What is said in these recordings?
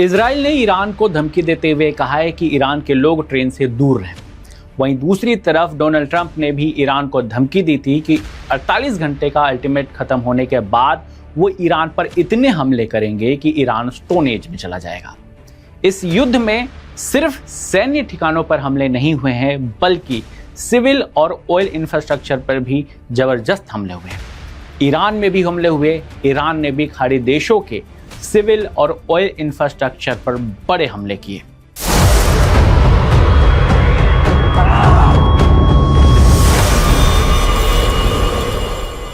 Israel ने Iran को धमकी देते हुए कहा है कि ईरान के लोग ट्रेन से दूर रहें। वहीं दूसरी तरफ डोनाल्ड ट्रंप ने भी ईरान को धमकी दी थी कि 48 घंटे का अल्टीमेट खत्म होने के बाद वो ईरान पर इतने हमले करेंगे कि ईरान स्टोन एज में चला जाएगा। इस युद्ध में सिर्फ सैन्य ठिकानों पर हमले नहीं हुए हैं, बल्कि सिविल और ऑयल इंफ्रास्ट्रक्चर पर भी जबरदस्त हमले हुए हैं। ईरान में भी हमले हुए। ईरान ने भी खाड़ी देशों के सिविल और ऑयल इंफ्रास्ट्रक्चर पर बड़े हमले किए।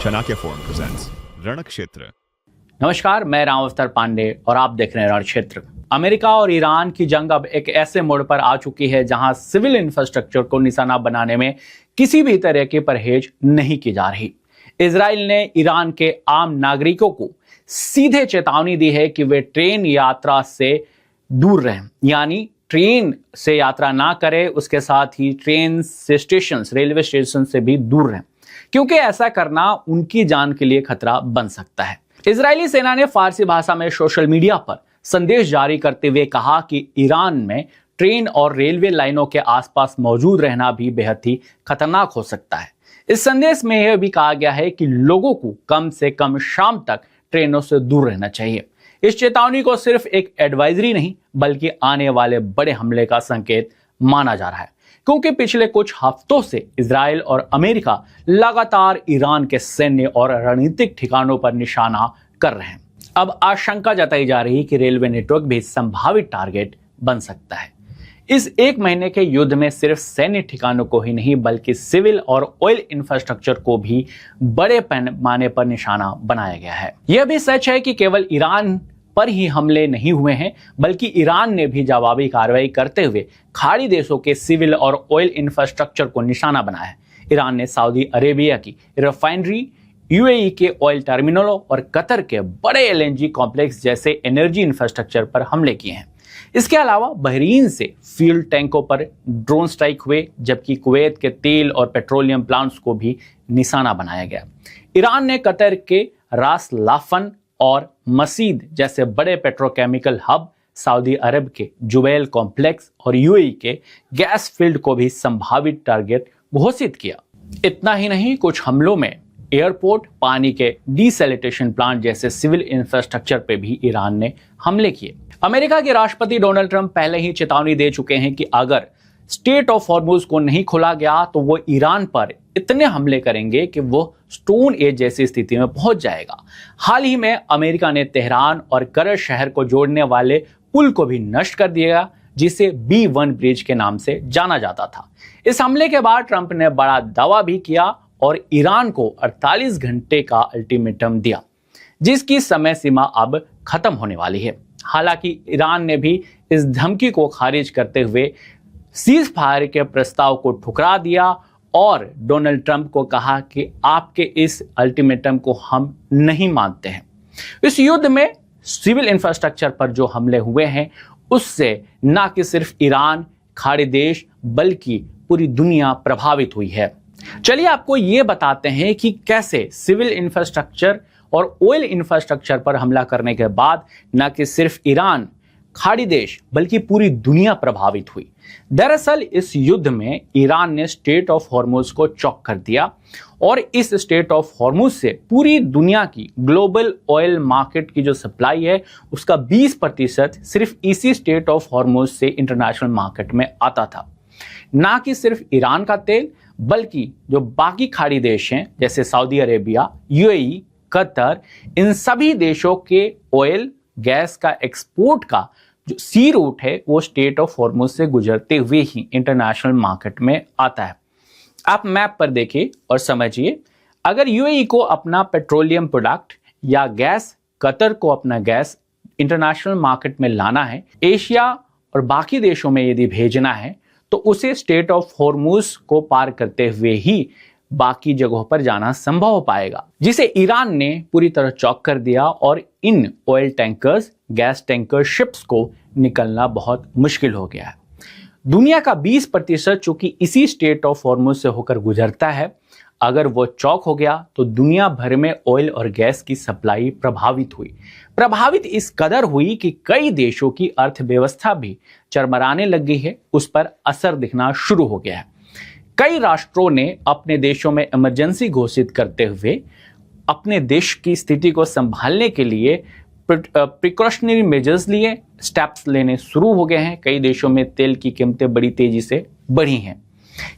Chanakya forum presents Ranakshetra. नमस्कार, मैं राम अवतार पांडे और आप देख रहे हैं रणक्षेत्र। अमेरिका और ईरान की जंग अब एक ऐसे मोड़ पर आ चुकी है जहां सिविल इंफ्रास्ट्रक्चर को निशाना बनाने में किसी भी तरह की परहेज नहीं की जा रही। इजराइल ने ईरान के आम नागरिकों को सीधे चेतावनी दी है कि वे ट्रेन यात्रा से दूर रहें, यानी ट्रेन से यात्रा ना करें, उसके साथ ही ट्रेन से स्टेशन, रेलवे स्टेशन से भी दूर रहें, क्योंकि ऐसा करना उनकी जान के लिए खतरा बन सकता है। इजरायली सेना ने फारसी भाषा में सोशल मीडिया पर संदेश जारी करते हुए कहा कि ईरान में ट्रेन और रेलवे लाइनों के आसपास मौजूद रहना भी बेहद ही खतरनाक हो सकता है। इस संदेश में यह भी कहा गया है कि लोगों को कम से कम शाम तक ट्रेनों से दूर रहना चाहिए। इस चेतावनी को सिर्फ एक एडवाइजरी नहीं, बल्कि आने वाले बड़े हमले का संकेत माना जा रहा है, क्योंकि पिछले कुछ हफ्तों से इजराइल और अमेरिका लगातार ईरान के सैन्य और रणनीतिक ठिकानों पर निशाना कर रहे हैं। अब आशंका जताई जा रही है कि रेलवे नेटवर्क भी संभावित टारगेट बन सकता है। इस एक महीने के युद्ध में सिर्फ सैन्य ठिकानों को ही नहीं, बल्कि सिविल और ऑयल इंफ्रास्ट्रक्चर को भी बड़े पैमाने पर निशाना बनाया गया है। यह भी सच है कि केवल ईरान पर ही हमले नहीं हुए हैं, बल्कि ईरान ने भी जवाबी कार्रवाई करते हुए खाड़ी देशों के सिविल और ऑयल इंफ्रास्ट्रक्चर को निशाना बनाया है। ईरान ने सऊदी अरेबिया की रिफाइनरी, यूएई के ऑयल टर्मिनलों और कतर के बड़े एलएनजी कॉम्प्लेक्स जैसे एनर्जी इंफ्रास्ट्रक्चर पर हमले किए हैं। इसके अलावा बहरीन से फ्यूल टैंकों पर ड्रोन स्ट्राइक हुए, जबकि कुवैत के तेल और पेट्रोलियम प्लांट्स को भी निशाना बनाया गया। ईरान ने कतर के रास लाफन और मसीद जैसे बड़े पेट्रोकेमिकल हब, सऊदी अरब के जुबैल कॉम्प्लेक्स और यूएई के गैस फील्ड को भी संभावित टारगेट घोषित किया। इतना ही नहीं, कुछ हमलों में एयरपोर्ट, पानी के डिसैलिटेशन प्लांट जैसे सिविल इंफ्रास्ट्रक्चर पे भी ईरान ने हमले किए। अमेरिका के राष्ट्रपति डोनाल्ड ट्रंप पहले ही चेतावनी दे चुके हैं कि अगर स्टेट ऑफ हॉर्मुज को नहीं खोला गया तो वो ईरान पर इतने हमले करेंगे कि वो स्टोन एज जैसी स्थिति में पहुंच जाएगा। हाल ही में अमेरिका ने तेहरान और करज शहर को जोड़ने वाले पुल को भी नष्ट कर दिया, जिसे B1 ब्रिज के नाम से जाना जाता था। इस हमले के बाद ट्रंप ने बड़ा दावा भी किया और ईरान को 48 घंटे का अल्टीमेटम दिया, जिसकी समय सीमा अब खत्म होने वाली है। हालांकि ईरान ने भी इस धमकी को खारिज करते हुए सीज फायर के प्रस्ताव को ठुकरा दिया और डोनाल्ड ट्रंप को कहा कि आपके इस अल्टीमेटम को हम नहीं मानते हैं। इस युद्ध में सिविल इंफ्रास्ट्रक्चर पर जो हमले हुए हैं, उससे न कि सिर्फ ईरान, खाड़ी देश, बल्कि पूरी दुनिया प्रभावित हुई है। चलिए आपको ये बताते हैं कि कैसे सिविल इंफ्रास्ट्रक्चर और ऑयल इंफ्रास्ट्रक्चर पर हमला करने के बाद न कि सिर्फ ईरान, खाड़ी देश, बल्कि पूरी दुनिया प्रभावित हुई। दरअसल इस युद्ध में ईरान ने स्टेट ऑफ हॉर्मुज को चौक कर दिया और इस स्टेट ऑफ हॉर्मुज से पूरी दुनिया की ग्लोबल ऑयल मार्केट की जो सप्लाई है, उसका 20% सिर्फ इसी स्टेट ऑफ हॉर्मुज से इंटरनेशनल मार्केट में आता था। ना कि सिर्फ ईरान का तेल, बल्कि जो बाकी खाड़ी देश हैं जैसे सऊदी अरेबिया, यूएई, कतर, इन सभी देशों के ऑयल गैस का एक्सपोर्ट का जो सी रूट है वो स्टेट ऑफ हॉर्मुज से गुजरते हुए ही इंटरनेशनल मार्केट में आता है। आप मैप पर देखिए और समझिए, अगर यूएई को अपना पेट्रोलियम प्रोडक्ट या गैस, कतर को अपना गैस इंटरनेशनल मार्केट में लाना है, एशिया और बाकी देशों में यदि भेजना है, तो उसे स्टेट ऑफ हॉर्मुज को पार करते हुए ही बाकी जगहों पर जाना संभव हो पाएगा, जिसे ईरान ने पूरी तरह चौक कर दिया और in oil tankers, gas tanker ships को निकलना बहुत मुश्किल हो गया है। दुनिया का 20% चूंकि इसी स्टेट ऑफ हॉर्मुज से होकर गुजरता है, अगर वो चौक हो गया तो दुनिया भर में ऑयल और गैस की सप्लाई प्रभावित हुई। प्रभावित इस कदर हुई कि कई देशों की अर्थव्यवस्था भी चरमराने लग गई है, उस पर असर दिखना शुरू हो गया है। कई राष्ट्रों ने अपने देशों में इमरजेंसी घोषित करते हुए अपने देश की स्थिति को संभालने के लिए प्रिकॉशनरी मेजर्स लिए, स्टेप्स लेने शुरू हो गए हैं। कई देशों में तेल की कीमतें बड़ी तेजी से बढ़ी हैं।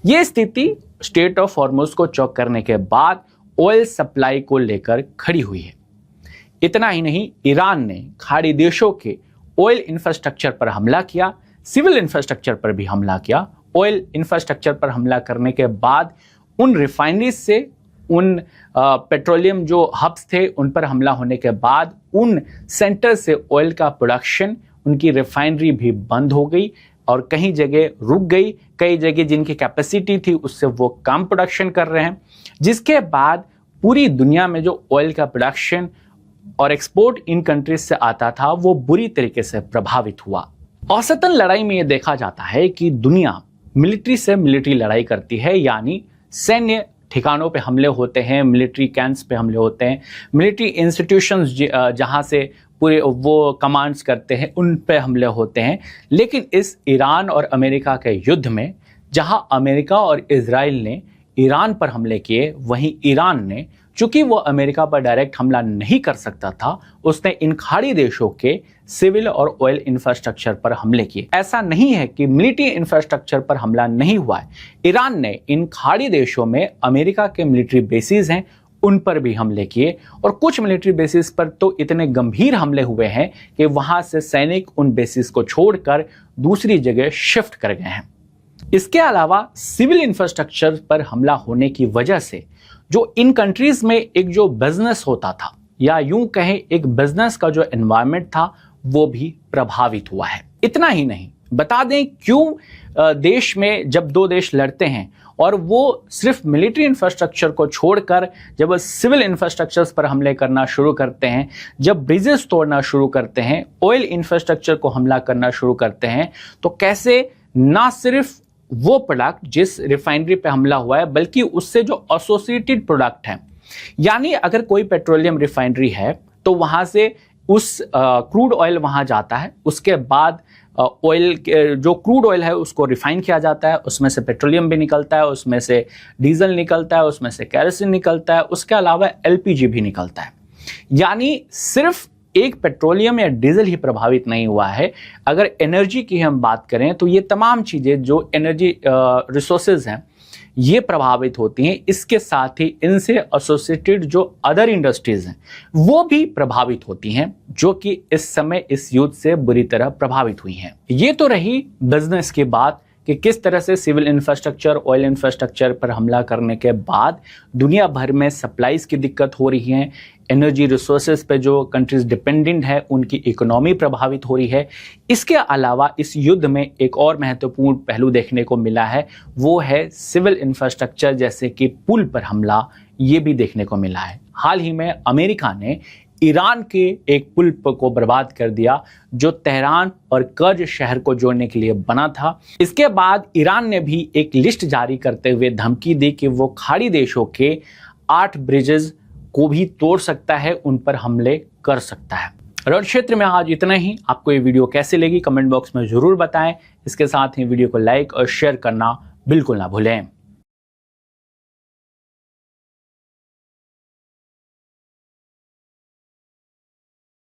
यह स्थिति स्टेट ऑफ हॉर्मुज को चौक करने के बाद ऑयल सप्लाई को लेकर खड़ी हुई है। इतना ही नहीं, ईरान ने खाड़ी देशों के ऑयल इंफ्रास्ट्रक्चर पर हमला किया, सिविल इंफ्रास्ट्रक्चर पर भी हमला किया। ऑयल इंफ्रास्ट्रक्चर पर हमला करने के बाद उन रिफाइनरीज से, उन पेट्रोलियम जो हब्स थे उन पर हमला होने के बाद उन सेंटर से ऑयल का प्रोडक्शन, उनकी रिफाइनरी भी बंद हो गई और कहीं जगह रुक गई। कई जगह जिनकी कैपेसिटी थी उससे वो कम प्रोडक्शन कर रहे हैं, जिसके बाद पूरी दुनिया में जो ऑयल का प्रोडक्शन और एक्सपोर्ट इन कंट्रीज से आता था वो बुरी तरीके से प्रभावित हुआ। औसतन लड़ाई में ये देखा जाता है कि दुनिया मिलिट्री से मिलिट्री लड़ाई करती है, यानी सैन्य ठिकानों पे हमले होते हैं, मिलिट्री कैंप्स पे हमले होते हैं, मिलिट्री इंस्टीट्यूशंस जहां से पूरे वो कमांड्स करते हैं उन पे हमले होते हैं। लेकिन इस ईरान और अमेरिका के युद्ध में जहां अमेरिका और इजराइल ने ईरान पर हमले किए, वहीं ईरान ने, चूंकि वो अमेरिका पर डायरेक्ट हमला नहीं कर सकता था, उसने इन खाड़ी देशों के सिविल और ऑयल इंफ्रास्ट्रक्चर पर हमले किए। ऐसा नहीं है कि मिलिट्री इंफ्रास्ट्रक्चर पर हमला नहीं हुआ है। ईरान ने इन खाड़ी देशों में अमेरिका के मिलिट्री बेसिस हैं उन पर भी हमले किए, और कुछ मिलिट्री बेसिस पर तो इतने गंभीर हमले हुए हैं कि वहां से सैनिक उन बेसिस को छोड़कर दूसरी जगह शिफ्ट कर गए हैं। इसके अलावा सिविल इंफ्रास्ट्रक्चर पर हमला होने की वजह से जो इन कंट्रीज में एक जो बिजनेस होता था, या यूं कहें एक बिजनेस का जो एनवायरनमेंट था, वो भी प्रभावित हुआ है। इतना ही नहीं, बता दें क्यों देश में जब दो देश लड़ते हैं और वो सिर्फ मिलिट्री इंफ्रास्ट्रक्चर को छोड़कर जब सिविल इंफ्रास्ट्रक्चर्स पर हमले करना शुरू करते हैं, जब ब्रिजेस तोड़ना शुरू करते हैं, ऑयल इंफ्रास्ट्रक्चर को हमला करना शुरू करते हैं, तो कैसे ना सिर्फ वो प्रोडक्ट जिस रिफाइनरी पे हमला हुआ है, बल्कि उससे जो एसोसिएटेड प्रोडक्ट हैं, यानी अगर कोई पेट्रोलियम रिफाइनरी है तो वहां से उस क्रूड ऑयल वहां जाता है, उसके बाद ऑयल जो क्रूड ऑयल है उसको रिफाइन किया जाता है, उसमें से पेट्रोलियम भी निकलता है, उसमें से डीजल निकलता है, उसमें से कैरोसिन निकलता है, उसके अलावा एलपीजी भी निकलता है। यानी सिर्फ एक पेट्रोलियम या डीजल ही प्रभावित नहीं हुआ है। अगर एनर्जी की हम बात करें तो ये तमाम चीजें जो एनर्जी रिसोर्सेज हैं ये प्रभावित होती हैं। इसके साथ ही इनसे एसोसिएटेड जो अदर इंडस्ट्रीज हैं वो भी प्रभावित होती हैं, जो कि इस समय इस युद्ध से बुरी तरह प्रभावित हुई हैं। ये तो रही बिजनेस की बात कि किस तरह से सिविल इंफ्रास्ट्रक्चर, ऑयल इंफ्रास्ट्रक्चर पर हमला करने के बाद दुनिया भर में सप्लाईज की दिक्कत हो रही है, एनर्जी रिसोर्सेज पे जो कंट्रीज डिपेंडेंट है उनकी इकोनॉमी प्रभावित हो रही है। इसके अलावा इस युद्ध में एक और महत्वपूर्ण पहलू देखने को मिला है, वो है सिविल इंफ्रास्ट्रक्चर, जैसे कि पुल पर हमला, ये भी देखने को मिला है। हाल ही में अमेरिका ने ईरान के एक पुल को बर्बाद कर दिया जो तेहरान और कर्ज शहर को जोड़ने के लिए बना था। इसके बाद ईरान ने भी एक लिस्ट जारी करते हुए धमकी दी कि वो खाड़ी देशों के 8 ब्रिजेस को भी तोड़ सकता है, उन पर हमले कर सकता है। रण क्षेत्र में आज इतना ही। आपको ये वीडियो कैसे लगी कमेंट बॉक्स में जरूर बताएं। इसके साथ ही वीडियो को लाइक और शेयर करना बिल्कुल ना भूलें।